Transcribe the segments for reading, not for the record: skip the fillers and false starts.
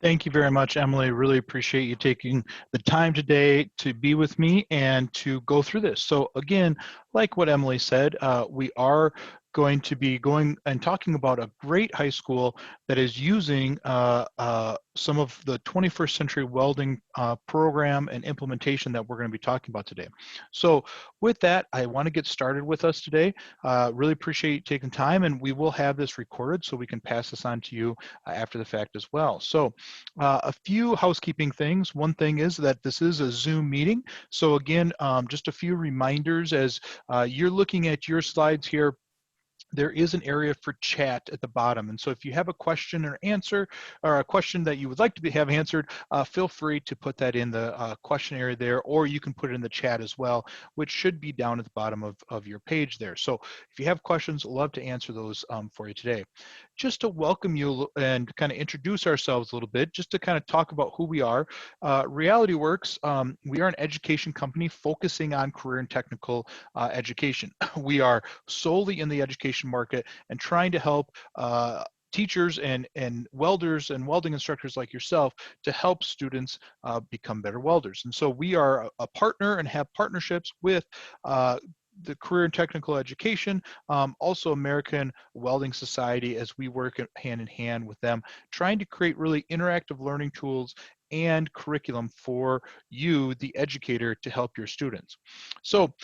Thank you very much, Emily. Really appreciate you taking the time today to be with me and to go through this. So again, like what Emily said, we are going to be going and talking about a great high school that is using some of the 21st Century Welding program and implementation that we're going to be talking about today. So with that, I want to get started with us today. Really appreciate you taking time, and we will have this recorded so we can pass this on to you after the fact as well. So a few housekeeping things. One thing is that this is a Zoom meeting. So again, just a few reminders as you're looking at your slides here. There is an area for chat at the bottom. And so if you have a question or answer, or a question that you would like to have answered, feel free to put that in the question area there, or you can put it in the chat as well, which should be down at the bottom of your page there. So if you have questions, I'd love to answer those for you today. Just to welcome you and kind of introduce ourselves a little bit, just to kind of talk about who we are. Realityworks, we are an education company focusing on career and technical education. We are solely in the education market and trying to help teachers and welders and welding instructors like yourself to help students become better welders. And so we are a partner and have partnerships with the Career and Technical Education, also American Welding Society, as we work hand in hand with them, trying to create really interactive learning tools and curriculum for you, the educator, to help your students. So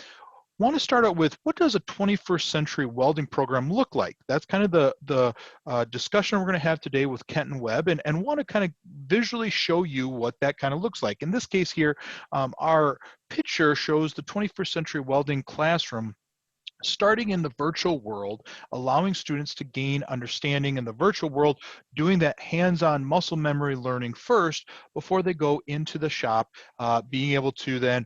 I want to start out with, what does a 21st century welding program look like? That's kind of the discussion we're going to have today with Kenton Webb, and want to kind of visually show you what that kind of looks like. In this case here, our picture shows the 21st century welding classroom starting in the virtual world, allowing students to gain understanding in the virtual world, doing that hands-on muscle memory learning first before they go into the shop, being able to then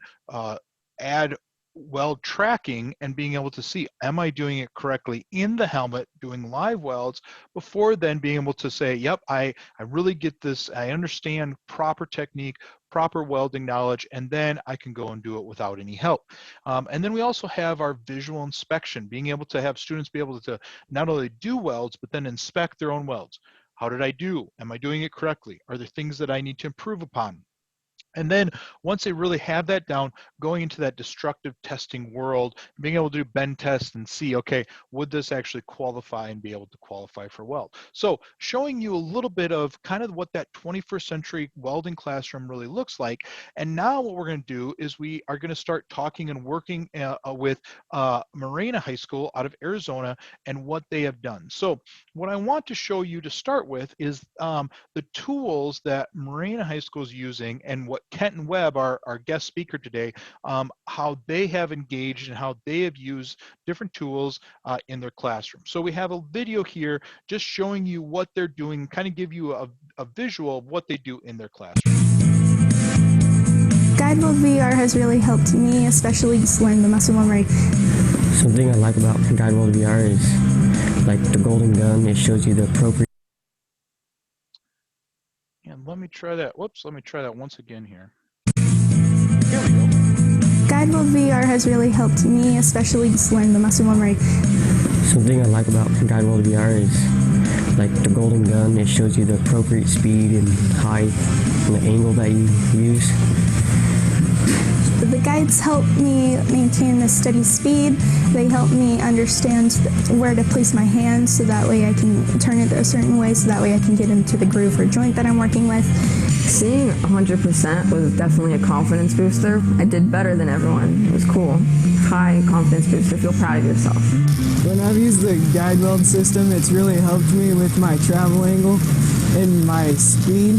add weld tracking and being able to see, am I doing it correctly in the helmet, doing live welds, before then being able to say, yep, I really get this, I understand proper technique, proper welding knowledge, and then I can go and do it without any help. And then we also have our visual inspection, being able to have students be able to not only do welds, but then inspect their own welds. How did I do? Am I doing it correctly? Are there things that I need to improve upon? And then once they really have that down, going into that destructive testing world, being able to do bend tests and see, okay, would this actually qualify and be able to qualify for weld? So showing you a little bit of kind of what that 21st century welding classroom really looks like. And now what we're going to do is we are going to start talking and working with Marina High School out of Arizona and what they have done. So what I want to show you to start with is the tools that Marina High School is using, and what Kenton Webb, our guest speaker today, how they have engaged and how they have used different tools in their classroom. So we have a video here just showing you what they're doing, kind of give you a visual of what they do in their classroom. Weld VR has really helped me, especially just learn the muscle memory. Something I like about Weld VR is like the golden gun. It shows you the appropriate. And let me try that. Whoops, let me try that once again here. Here we go. Weld VR has really helped me, especially just learn the muscle memory. Something I like about Weld VR is like the golden gun. It shows you the appropriate speed and height and the angle that you use. The guides help me maintain a steady speed. They help me understand where to place my hands so that way I can turn it a certain way so that way I can get into the groove or joint that I'm working with. Seeing 100% was definitely a confidence booster. I did better than everyone. It was cool. High confidence booster. Feel proud of yourself. When I've used the guide weld system, it's really helped me with my travel angle and my speed.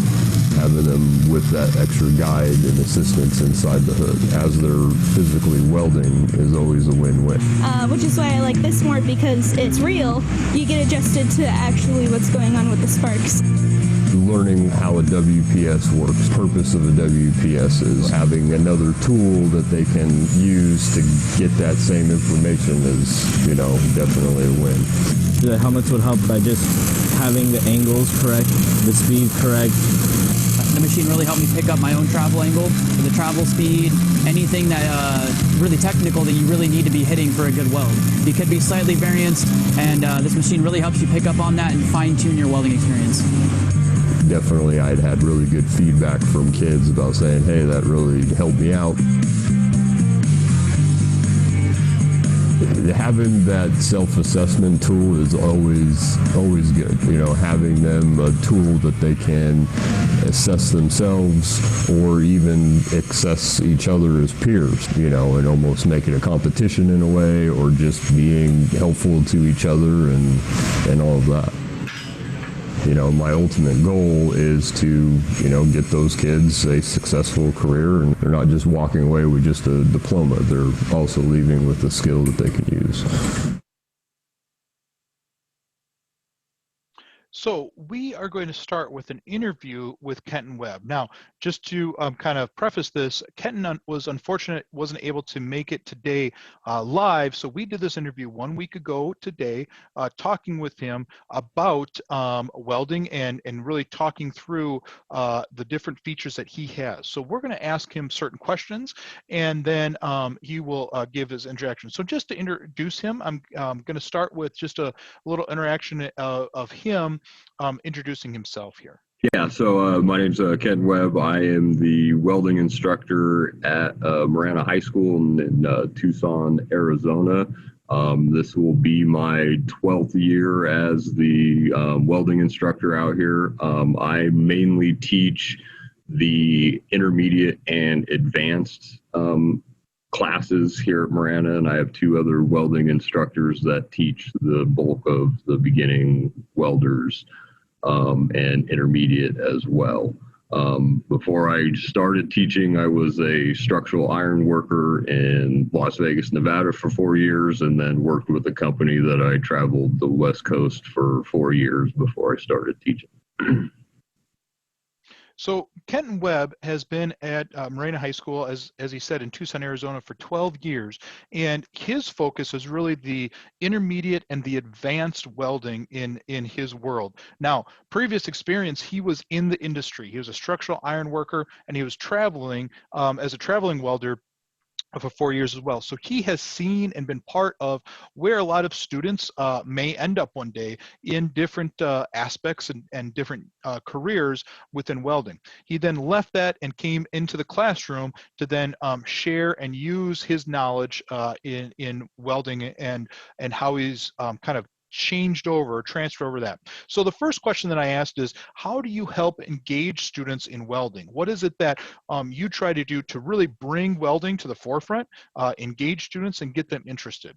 Having them with that extra guide and assistance inside the hood as they're physically welding is always a win-win. Which is why I like this more, because it's real. You get adjusted to actually what's going on with the sparks. Learning how a WPS works. Purpose of a WPS is having another tool that they can use to get that same information is, you know, definitely a win. The helmets would help by just having the angles correct, the speed correct. The machine really helped me pick up my own travel angle, the travel speed, anything that really technical that you really need to be hitting for a good weld. You could be slightly varianced, and this machine really helps you pick up on that and fine-tune your welding experience. definitely I'd had really good feedback from kids about saying, hey, that really helped me out. Having that self-assessment tool is always good. You know, having them a tool that they can assess themselves or even assess each other as peers, you know, and almost make it a competition in a way, or just being helpful to each other and all of that. You know, my ultimate goal is to, you know, get those kids a successful career, and they're not just walking away with just a diploma. They're also leaving with a skill that they can use. So we are going to start with an interview with Kenton Webb. Now, just to kind of preface this, Kenton was unfortunate, wasn't able to make it today live. So we did this interview 1 week ago today, talking with him about welding and really talking through the different features that he has. So we're going to ask him certain questions, and then he will give his introduction. So just to introduce him, I'm going to start with just a little interaction of him introducing himself here. Yeah, so my name's Kenton Webb. I am the welding instructor at Marana High School in Tucson, Arizona. This will be my 12th year as the welding instructor out here. I mainly teach the intermediate and advanced classes here at Marana, and I have 2 other welding instructors that teach the bulk of the beginning welders and intermediate as well. Before I started teaching, I was a structural iron worker in Las Vegas, Nevada for 4 years, and then worked with a company that I traveled the West Coast for 4 years before I started teaching. So Kenton Webb has been at Marana High School, as he said, in Tucson, Arizona for 12 years. And his focus is really the intermediate and the advanced welding in his world. Now, previous experience, he was in the industry. He was a structural iron worker, and he was traveling as a traveling welder for 4 years as well. So he has seen and been part of where a lot of students may end up one day in different aspects and different careers within welding. He then left that and came into the classroom to then share and use his knowledge in welding and how he's kind of changed over, transferred over that. So the first question that I asked is, how do you help engage students in welding? What is it that you try to do to really bring welding to the forefront, engage students and get them interested?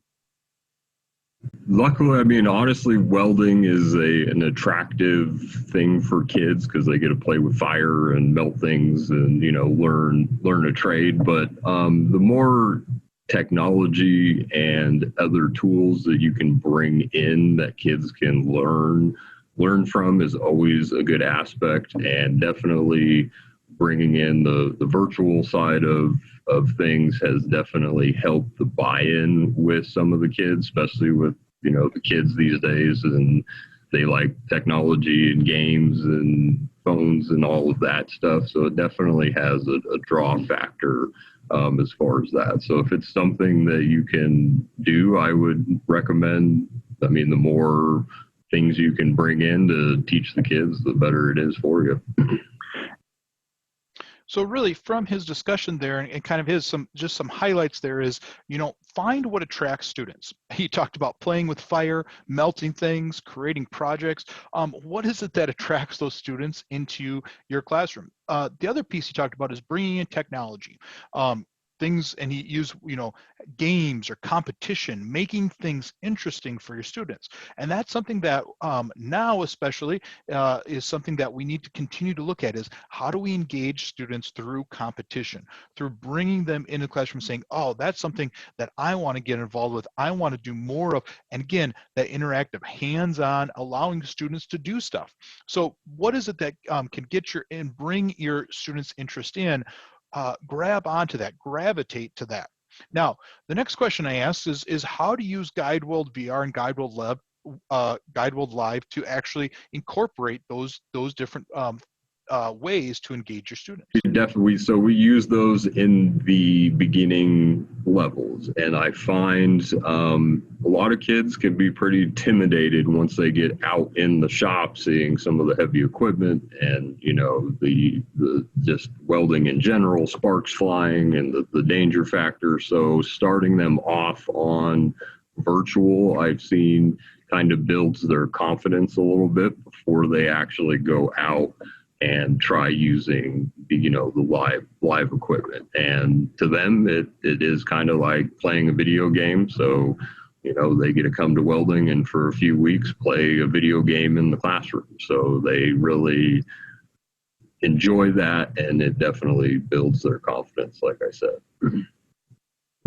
Luckily, I mean, honestly, welding is an attractive thing for kids because they get to play with fire and melt things and, you know, learn a trade. But the more technology and other tools that you can bring in that kids can learn from is always a good aspect, and definitely bringing in the virtual side of things has definitely helped the buy-in with some of the kids, especially with, you know, the kids these days, and they like technology and games and phones and all of that stuff. So it definitely has a draw factor as far as that. So if it's something that you can do, I would recommend, I mean, the more things you can bring in to teach the kids, the better it is for you. So really from his discussion there and kind of his just some highlights there is, you know, find what attracts students. He talked about playing with fire, melting things, creating projects. What is it that attracts those students into your classroom? The other piece he talked about is bringing in technology. Things, and he used, you know, games or competition, making things interesting for your students. And that's something that now especially is something that we need to continue to look at, is how do we engage students through competition, through bringing them into the classroom saying, oh, that's something that I want to get involved with, I want to do more of. And again, that interactive, hands-on, allowing students to do stuff. So what is it that can get your and bring your students' interest in? Grab onto that, gravitate to that. Now, the next question I asked is how to use WELD VR and WELD Live to actually incorporate those different ways to engage your students? Definitely. So we use those in the beginning levels, and I find a lot of kids can be pretty intimidated once they get out in the shop, seeing some of the heavy equipment and, you know, the just welding in general, sparks flying, and the danger factor. So starting them off on virtual, I've seen, kind of builds their confidence a little bit before they actually go out and try using the, you know, the live equipment. And to them, it is kind of like playing a video game. So, you know, they get to come to welding and for a few weeks play a video game in the classroom. So they really enjoy that, and it definitely builds their confidence, like I said.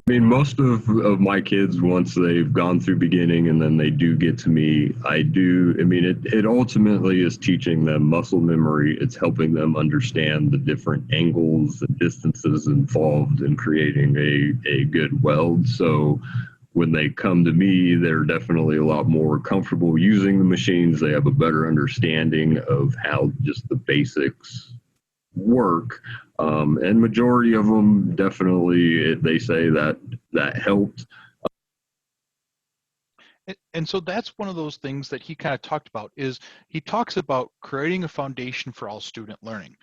I mean, most of my kids, once they've gone through beginning and then they do get to me, it ultimately is teaching them muscle memory. It's helping them understand the different angles and distances involved in creating a good weld. So when they come to me, they're definitely a lot more comfortable using the machines. They have a better understanding of how just the basics work. And majority of them definitely, they say that helped. And so that's one of those things that he kind of talked about, is he talks about creating a foundation for all student learning,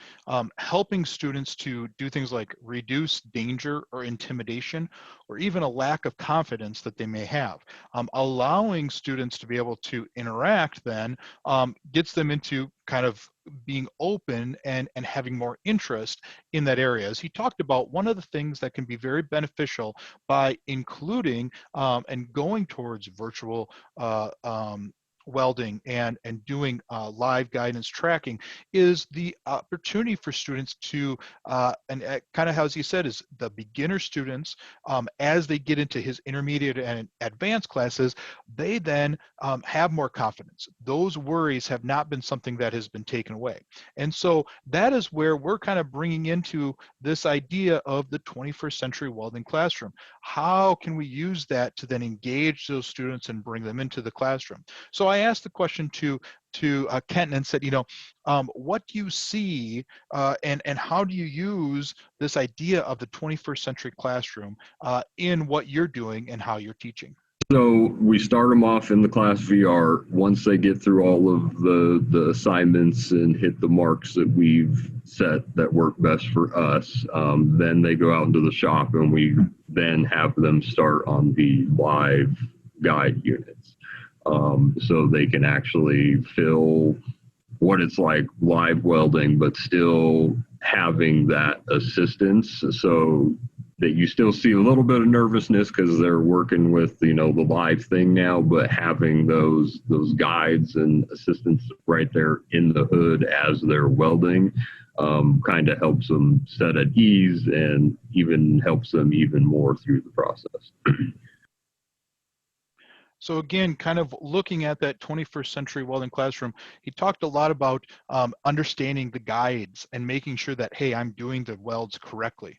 helping students to do things like reduce danger or intimidation, or even a lack of confidence that they may have. Allowing students to be able to interact then gets them into kind of being open and having more interest in that area. As he talked about, one of the things that can be very beneficial by including and going towards virtual welding and doing live guidance tracking is the opportunity for students to, and kind of as he said, is the beginner students, as they get into his intermediate and advanced classes, they then have more confidence. Those worries have not been something that has been taken away. And so that is where we're kind of bringing into this idea of the 21st century welding classroom. How can we use that to then engage those students and bring them into the classroom? So I asked the question to Kenton and said, you know, what do you see and how do you use this idea of the 21st century classroom in what you're doing and how you're teaching? So we start them off in the class VR. Once they get through all of the assignments and hit the marks that we've set that work best for us, then they go out into the shop, and we then have them start on the live guide units. So they can actually feel what it's like live welding, but still having that assistance, so that you still see a little bit of nervousness because they're working with, you know, the live thing now, but having those guides and assistants right there in the hood as they're welding kind of helps them set at ease and even helps them even more through the process. So again, kind of looking at that 21st century welding classroom, he talked a lot about understanding the guides and making sure that, hey, I'm doing the welds correctly.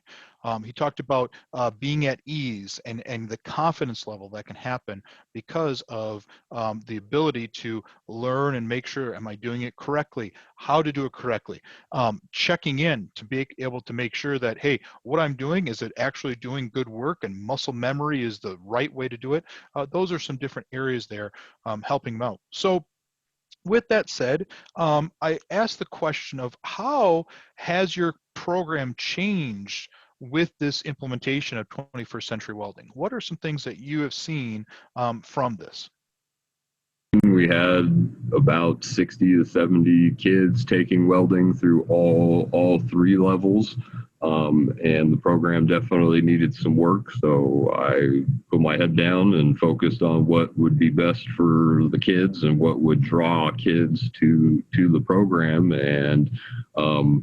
He talked about being at ease and the confidence level that can happen because of the ability to learn and make sure, am I doing it correctly? How to do it correctly? Checking in to be able to make sure that, hey, what I'm doing, is it actually doing good work, and muscle memory is the right way to do it? Those are some different areas there helping them out. So with that said, I asked the question of how has your program changed with this implementation of 21st century welding? What are some things that you have seen from this? We had about 60 to 70 kids taking welding through all three levels. And the program definitely needed some work, so I put my head down and focused on what would be best for the kids and what would draw kids to the program, and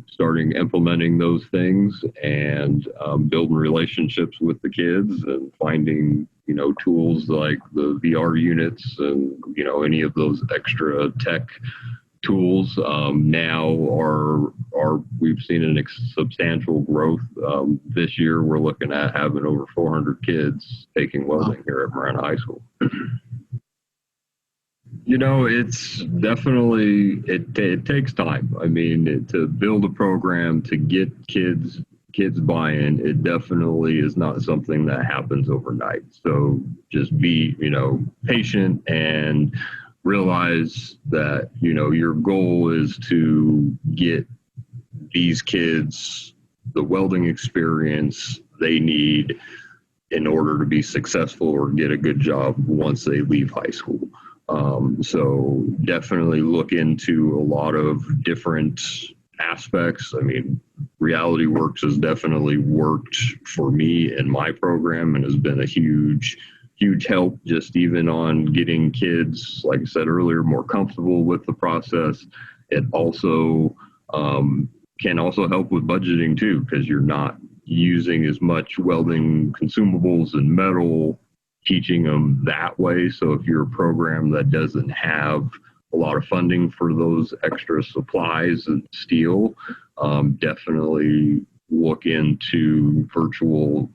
starting implementing those things and building relationships with the kids and finding, you know, tools like the VR units and, you know, any of those extra tech tools now are we've seen a substantial growth. This year we're looking at having over 400 kids taking welding here at Marana High School. It's definitely, it takes time. I mean, to build a program, to get kids buy-in, it definitely is not something that happens overnight. So just be, patient and realize that, your goal is to get these kids the welding experience they need in order to be successful or get a good job once they leave high school. So definitely look into a lot of different aspects. I mean, Realityworks has definitely worked for me in my program and has been a huge help, just even on getting kids, like I said earlier, more comfortable with the process. It also can also help with budgeting too, because you're not using as much welding consumables and metal, teaching them that way. So if you're a program that doesn't have a lot of funding for those extra supplies and steel, definitely look into virtual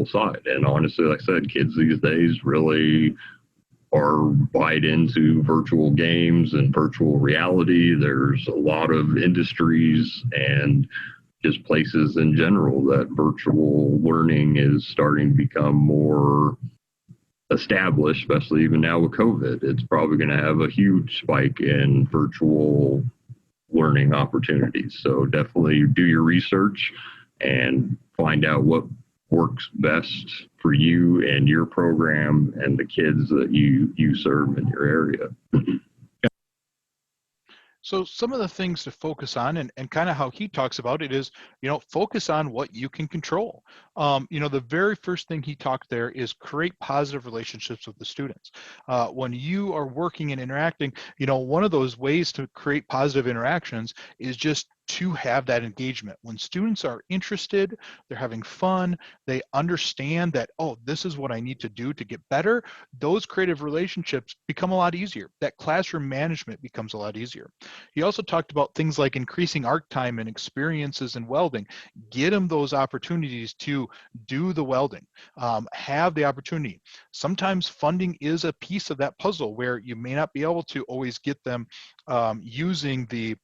side. And honestly, like I said, kids these days really are buying into virtual games and virtual reality. There's a lot of industries and just places in general that virtual learning is starting to become more established, especially even now with COVID. It's probably going to have a huge spike in virtual learning opportunities. So definitely do your research and find out what works best for you and your program and the kids that you serve in your area. So some of the things to focus on and kind of how he talks about it is, focus on what you can control. The very first thing he talked there is create positive relationships with the students. When you are working and interacting, one of those ways to create positive interactions is just to have that engagement. When students are interested, they're having fun, they understand that, oh, this is what I need to do to get better, those creative relationships become a lot easier. That classroom management becomes a lot easier. He also talked about things like increasing arc time and experiences in welding. Get them those opportunities to do the welding, have the opportunity. Sometimes funding is a piece of that puzzle where you may not be able to always get them using the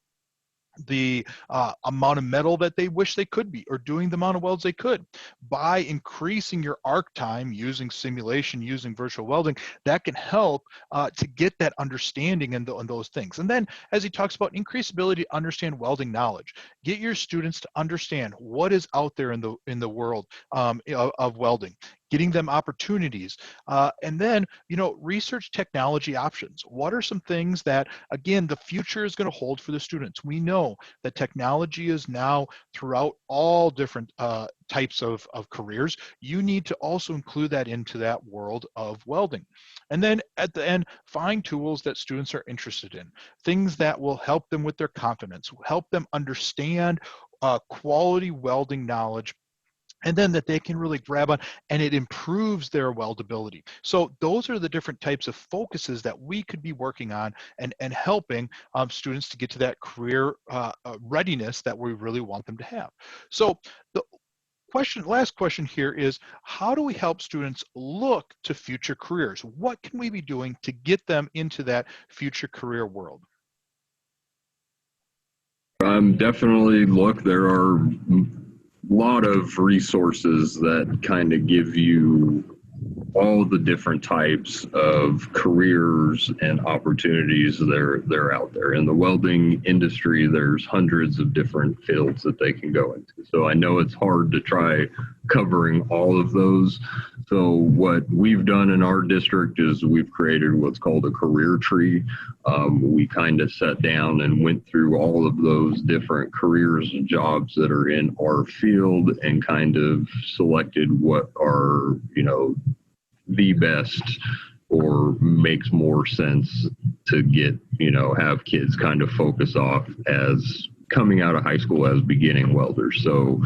amount of metal that they wish they could be, or doing the amount of welds they could. By increasing your arc time using simulation, using virtual welding, that can help to get that understanding and those things. And then as he talks about increased ability to understand welding knowledge, get your students to understand what is out there in the world of welding, getting them opportunities, and then research technology options. What are some things that, again, the future is going to hold for the students? We know that technology is now throughout all different types of careers. You need to also include that into that world of welding. And then at the end, find tools that students are interested in, things that will help them with their confidence, help them understand quality welding knowledge, and then that they can really grab on, and it improves their weldability. So those are the different types of focuses that we could be working on and helping students to get to that career readiness that we really want them to have. So the last question here is, how do we help students look to future careers? What can we be doing to get them into that future career world? Definitely look, there are lot of resources that kind of give you all the different types of careers and opportunities they're out there. In the welding industry, there's hundreds of different fields that they can go into. So I know it's hard to try covering all of those. So what we've done in our district is we've created what's called a career tree. We kind of sat down and went through all of those different careers and jobs that are in our field and kind of selected what are, the best or makes more sense to get, have kids kind of focus off as coming out of high school as beginning welders. So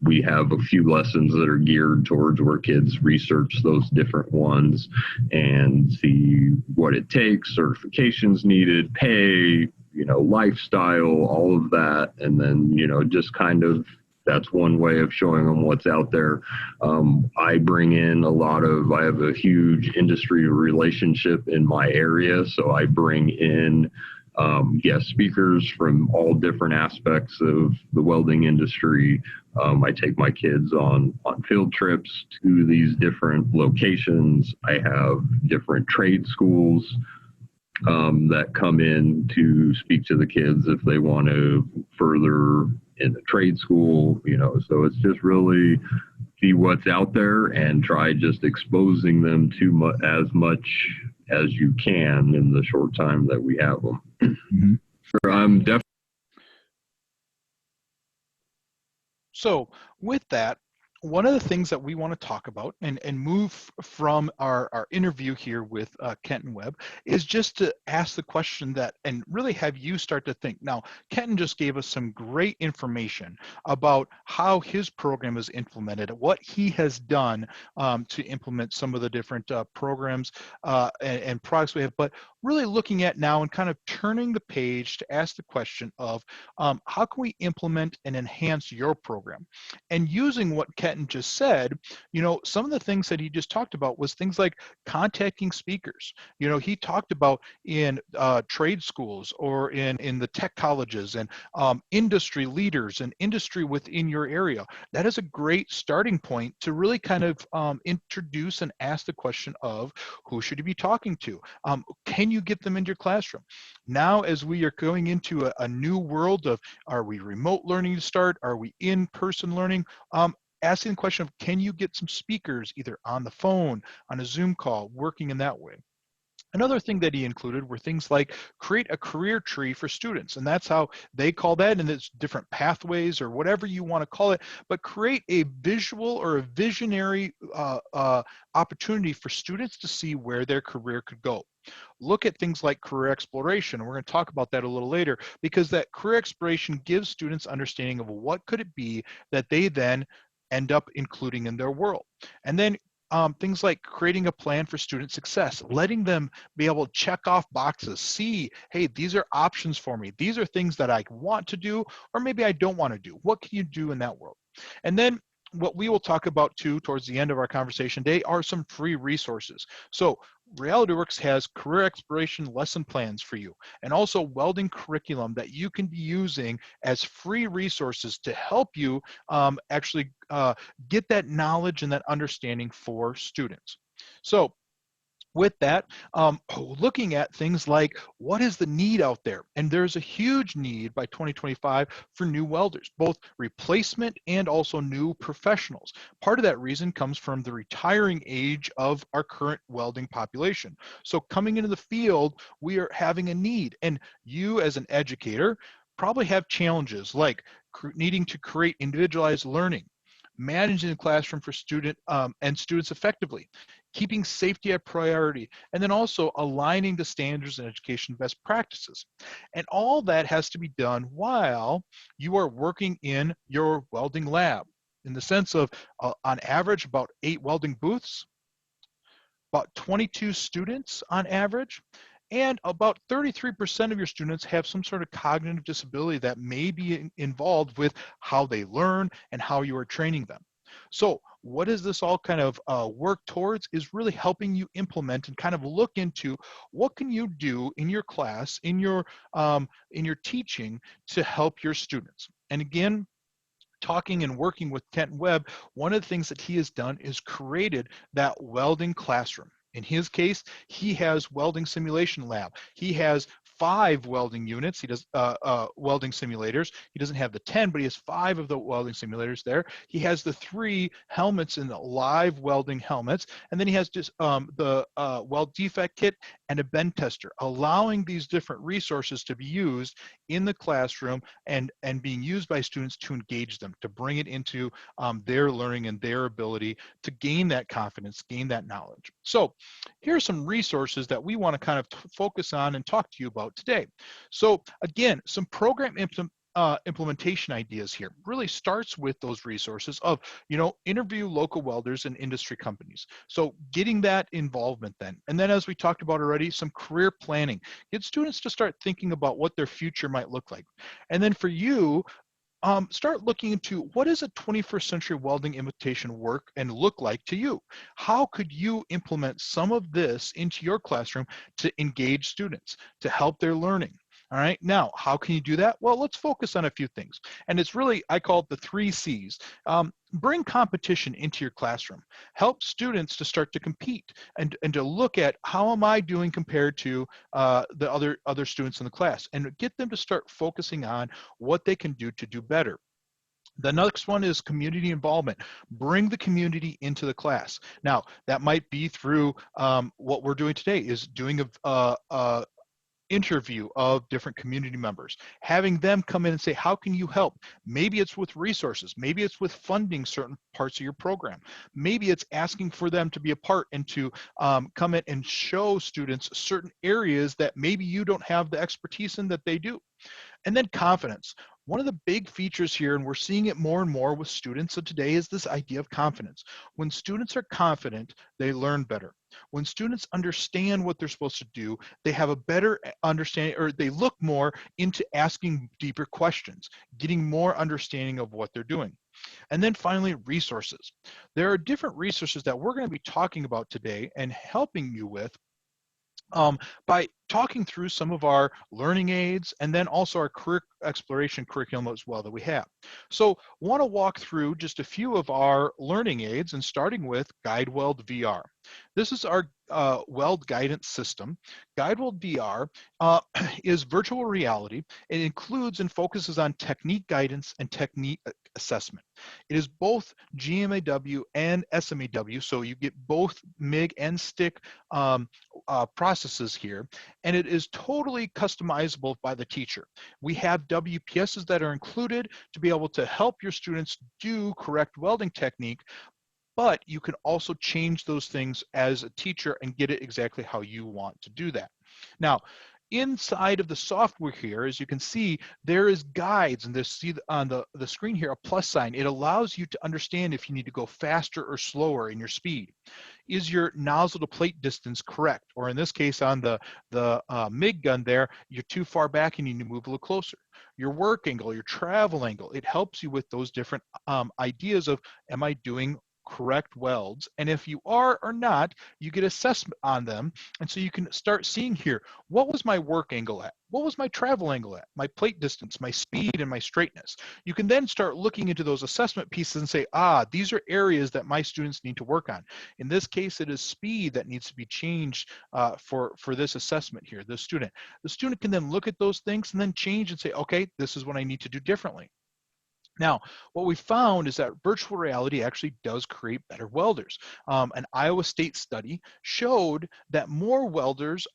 we have a few lessons that are geared towards where kids research those different ones and see what it takes, certifications needed, pay, lifestyle, all of that. And then, just kind of that's one way of showing them what's out there. I bring in I have a huge industry relationship in my area, so I bring in guest speakers from all different aspects of the welding industry. I take my kids on field trips to these different locations. I have different trade schools that come in to speak to the kids if they want to further in the trade school, so it's just really see what's out there and try just exposing them to as much as you can in the short time that we have them. Mm-hmm. I'm definitely. So with that, one of the things that we want to talk about and move from our interview here with Kenton Webb is just to ask the question that, and really have you start to think. Now, Kenton just gave us some great information about how his program is implemented, what he has done to implement some of the different programs and products we have, but really looking at now and kind of turning the page to ask the question of how can we implement and enhance your program? And using what Kenton just said, some of the things that he just talked about was things like contacting speakers. He talked about in trade schools or in the tech colleges and industry leaders and industry within your area. That is a great starting point to really kind of introduce and ask the question of who should you be talking to? Can you get them into your classroom? Now, as we are going into a new world of, are we remote learning to start? Are we in-person learning? Asking the question of, can you get some speakers either on the phone, on a Zoom call, working in that way? Another thing that he included were things like create a career tree for students, and that's how they call that, and it's different pathways or whatever you want to call it, but create a visual or a visionary opportunity for students to see where their career could go. Look at things like career exploration, and we're going to talk about that a little later, because that career exploration gives students understanding of what could it be that they then end up including in their world. And then things like creating a plan for student success, letting them be able to check off boxes, see, hey, these are options for me. These are things that I want to do, or maybe I don't want to do. What can you do in that world? And then what we will talk about too towards the end of our conversation today are some free resources. So Realityworks has career exploration lesson plans for you, and also welding curriculum that you can be using as free resources to help you actually get that knowledge and that understanding for students. So with that, looking at things like what is the need out there, and there's a huge need by 2025 for new welders, both replacement and also new professionals. Part of that reason comes from the retiring age of our current welding population. So coming into the field, we are having a need, and you as an educator probably have challenges like needing to create individualized learning, managing the classroom for students effectively, keeping safety a priority, and then also aligning the standards and education best practices. And all that has to be done while you are working in your welding lab, in the sense of, on average, about 8 welding booths, about 22 students on average, and about 33% of your students have some sort of cognitive disability that may be involved with how they learn and how you are training them. So what does this all kind of work towards is really helping you implement and kind of look into what can you do in your class, in your teaching to help your students. And again, talking and working with Kenton Webb, one of the things that he has done is created that welding classroom. In his case, he has welding simulation lab. He has 5 welding units. He does welding simulators. He doesn't have the 10, but he has 5 of the welding simulators there. He has the 3 helmets in the live welding helmets, and then he has just the Weld Defect Kit and a bend tester, allowing these different resources to be used in the classroom and being used by students to engage them, to bring it into their learning and their ability to gain that confidence, gain that knowledge. So here are some resources that we want to kind of focus on and talk to you about today. So again, some program implementation ideas here really starts with those resources of, interview local welders and industry companies. So getting that involvement then. And then, as we talked about already, some career planning. Get students to start thinking about what their future might look like. And then for you, start looking into what does a 21st century welding invitation work and look like to you? How could you implement some of this into your classroom to engage students, to help their learning? All right, now, how can you do that? Well, let's focus on a few things. And it's really, I call it the 3 C's. Bring competition into your classroom. Help students to start to compete and to look at how am I doing compared to the other students in the class, and get them to start focusing on what they can do to do better. The next one is community involvement. Bring the community into the class. Now, that might be through what we're doing today is doing a interview of different community members, having them come in and say, how can you help? Maybe it's with resources, maybe it's with funding certain parts of your program, maybe it's asking for them to be a part and to come in and show students certain areas that maybe you don't have the expertise in that they do. And then confidence. One of the big features here, and we're seeing it more and more with students of today, is this idea of confidence. When students are confident, they learn better. When students understand what they're supposed to do, they have a better understanding, or they look more into asking deeper questions, getting more understanding of what they're doing. And then finally, resources. There are different resources that we're going to be talking about today and helping you with by talking through some of our learning aids and then also our career exploration curriculum as well that we have. So want to walk through just a few of our learning aids, and starting with Weld VR. This is our weld guidance system. Weld VR is virtual reality. It includes and focuses on technique guidance and technique assessment. It is both GMAW and SMAW, so you get both MIG and stick processes here, and it is totally customizable by the teacher. We have WPSs that are included to be able to help your students do correct welding technique, but you can also change those things as a teacher and get it exactly how you want to do that. Now, inside of the software here, as you can see, there is guides, and see on the screen here a plus sign. It allows you to understand if you need to go faster or slower in your speed. Is your nozzle to plate distance correct? Or in this case, on the MIG gun there, you're too far back and you need to move a little closer. Your work angle, your travel angle, it helps you with those different ideas of, am I doing correct welds? And if you are or not, you get assessment on them. And so you can start seeing here, what was my work angle at? What was my travel angle at? My plate distance, my speed, and my straightness. You can then start looking into those assessment pieces and say, these are areas that my students need to work on. In this case, it is speed that needs to be changed for this assessment here, the student. The student can then look at those things and then change and say, okay, this is what I need to do differently. Now, what we found is that virtual reality actually does create better welders. An Iowa State study showed that more welders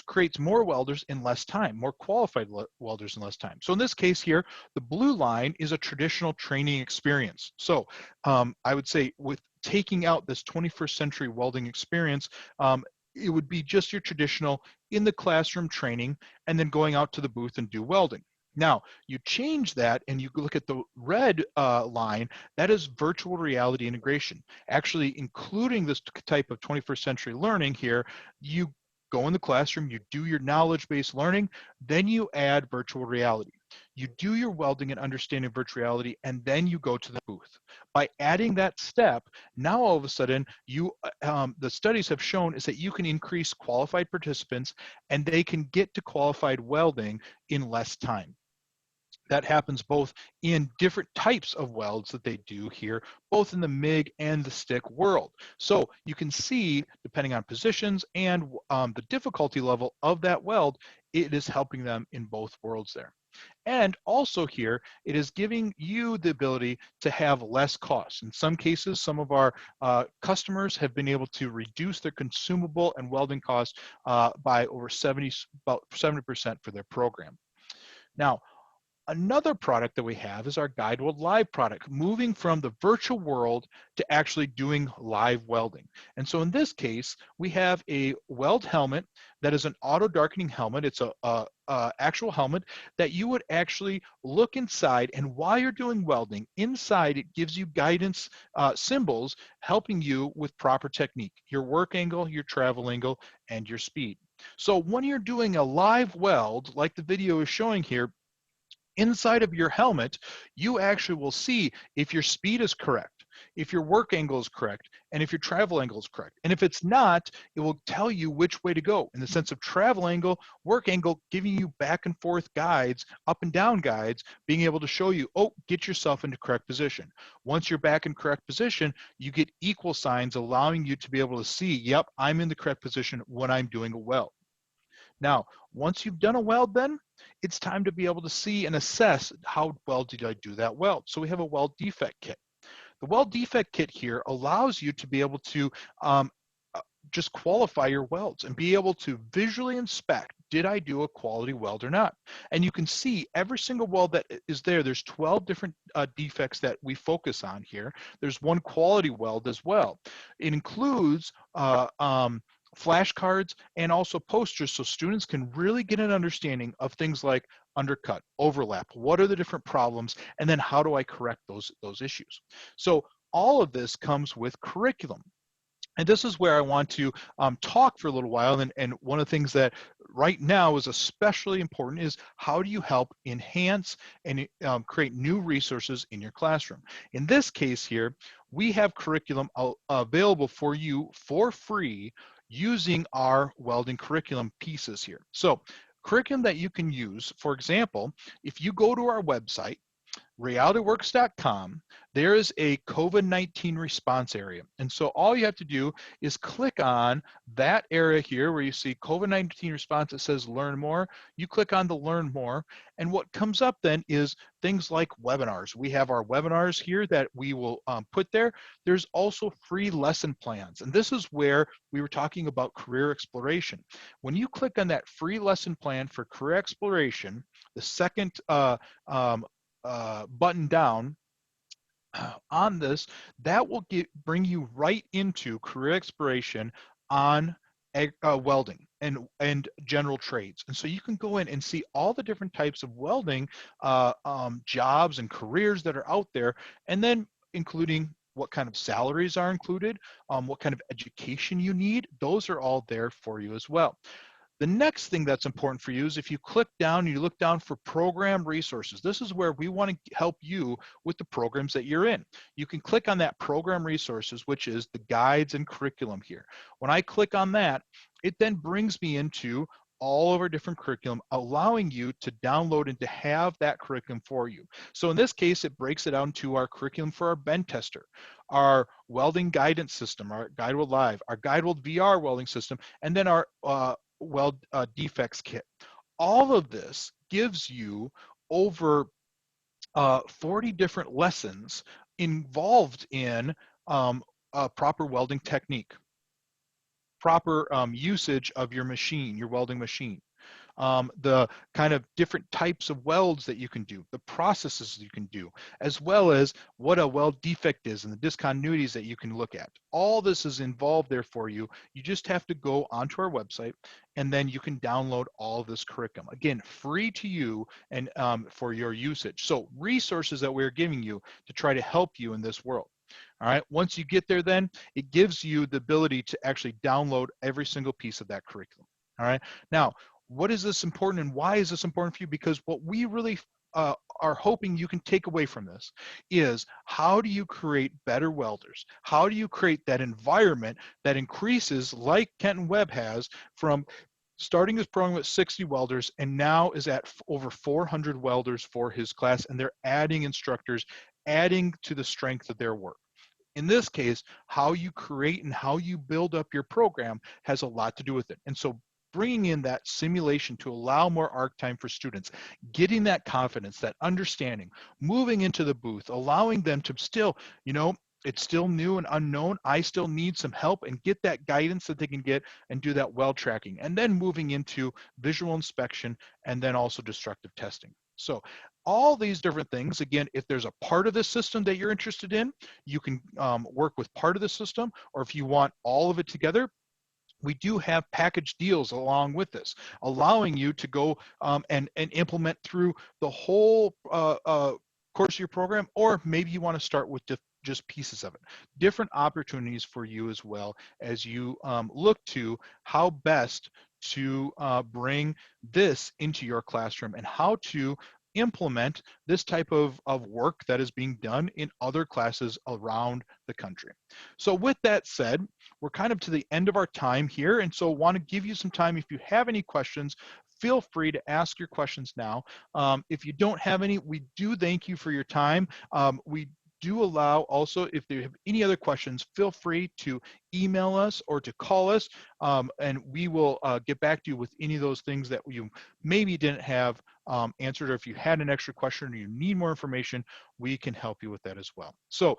creates more welders in less time, more qualified welders in less time. So in this case here, the blue line is a traditional training experience. So I would say with taking out this 21st century welding experience, it would be just your traditional in the classroom training and then going out to the booth and do welding. Now, you change that and you look at the red line, that is virtual reality integration. Actually, including this type of 21st century learning here, you go in the classroom, you do your knowledge-based learning, then you add virtual reality. You do your welding and understanding virtual reality, and then you go to the booth. By adding that step, now all of a sudden, the studies have shown is that you can increase qualified participants and they can get to qualified welding in less time. That happens both in different types of welds that they do here, both in the MIG and the stick world. So you can see, depending on positions and the difficulty level of that weld, it is helping them in both worlds there. And also here, it is giving you the ability to have less costs. In some cases, some of our customers have been able to reduce their consumable and welding costs by over about 70% for their program. Now, another product that we have is our GuideWeld Live product, moving from the virtual world to actually doing live welding. And so in this case, we have a weld helmet that is an auto darkening helmet. It's a actual helmet that you would actually look inside, and while you're doing welding, inside it gives you guidance symbols helping you with proper technique, your work angle, your travel angle, and your speed. So when you're doing a live weld, like the video is showing here, Inside of your helmet, you actually will see if your speed is correct, if your work angle is correct, and if your travel angle is correct. And if it's not, it will tell you which way to go in the sense of travel angle, work angle, giving you back and forth guides, up and down guides, being able to show you, oh, get yourself into correct position. Once you're back in correct position, you get equal signs allowing you to be able to see, yep, I'm in the correct position when I'm doing a weld. Now, once you've done a weld, then it's time to be able to see and assess how well did I do that weld. So we have a Weld Defect Kit. The Weld Defect Kit here allows you to be able to just qualify your welds and be able to visually inspect, did I do a quality weld or not? And you can see every single weld that is there. There's 12 different defects that we focus on here. There's one quality weld as well. It includes flashcards and also posters so students can really get an understanding of things like undercut, overlap, what are the different problems, and then how do I correct those issues. So all of this comes with curriculum. And this is where I want to talk for a little while, and one of the things that right now is especially important is how do you help enhance and create new resources in your classroom. In this case here, we have curriculum available for you for free using our welding curriculum pieces here. So curriculum that you can use, for example, if you go to our website, Realityworks.com, there is a COVID-19 response area. And so all you have to do is click on that area here where you see COVID-19 response. It says learn more. You click on the learn more. And what comes up then is things like webinars. We have our webinars here that we will put there. There's also free lesson plans. And this is where we were talking about career exploration. When you click on that free lesson plan for career exploration, the second button down on this, that will bring you right into career exploration on welding and general trades. And so you can go in and see all the different types of welding jobs and careers that are out there, and then including what kind of salaries are included, what kind of education you need. Those are all there for you as well. The next thing that's important for you is if you click down, you look down for program resources. This is where we want to help you with the programs that you're in. You can click on that program resources, which is the guides and curriculum here. When I click on that, it then brings me into all of our different curriculum, allowing you to download and to have that curriculum for you. So in this case, it breaks it down to our curriculum for our bend tester, our welding guidance system, our GuideWeld Live, our GuideWeld VR welding system, and then our Weld Defects Kit. All of this gives you over 40 different lessons involved in proper welding technique, proper usage of your machine, your welding machine, the kind of different types of welds that you can do, the processes you can do, as well as what a weld defect is and the discontinuities that you can look at. All this is involved there for you. You just have to go onto our website and then you can download all of this curriculum. Again, free to you and for your usage. So resources that we're giving you to try to help you in this world. All right, once you get there, then it gives you the ability to actually download every single piece of that curriculum. All right, now, what is this important and why is this important for you? Because what we really are hoping you can take away from this is how do you create better welders? How do you create that environment that increases, like Kenton Webb has, from starting his program with 60 welders and now is at over 400 welders for his class, and they're adding instructors, adding to the strength of their work. In this case, how you create and how you build up your program has a lot to do with it. And so bringing in that simulation to allow more arc time for students, getting that confidence, that understanding, moving into the booth, allowing them to still, you know, it's still new and unknown. I still need some help, and get that guidance that they can get and do that weld tracking, and then moving into visual inspection and then also destructive testing. So all these different things, again, if there's a part of this system that you're interested in, you can work with part of the system, or if you want all of it together, we do have package deals along with this, allowing you to go and implement through the whole course of your program, or maybe you want to start with just pieces of it. Different opportunities for you as well as you look to how best to bring this into your classroom and how to implement this type of work that is being done in other classes around the country. So with that said, we're kind of to the end of our time here, and so want to give you some time. If you have any questions, feel free to ask your questions now. If you don't have any, we do thank you for your time. We do allow also, if you have any other questions, feel free to email us or to call us, and we will get back to you with any of those things that you maybe didn't have answered, or if you had an extra question or you need more information, we can help you with that as well. So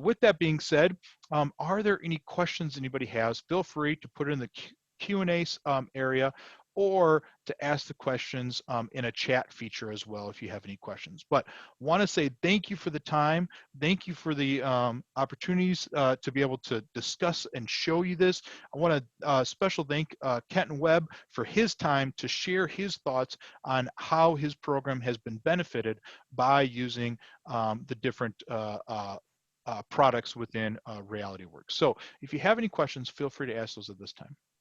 with that being said, are there any questions anybody has? Feel free to put it in the Q&A area, or to ask the questions in a chat feature as well if you have any questions. But want to say thank you for the time. Thank you for the opportunities to be able to discuss and show you this. I want to special thank Kenton Webb for his time to share his thoughts on how his program has been benefited by using the different products within Realityworks. So if you have any questions, feel free to ask those at this time.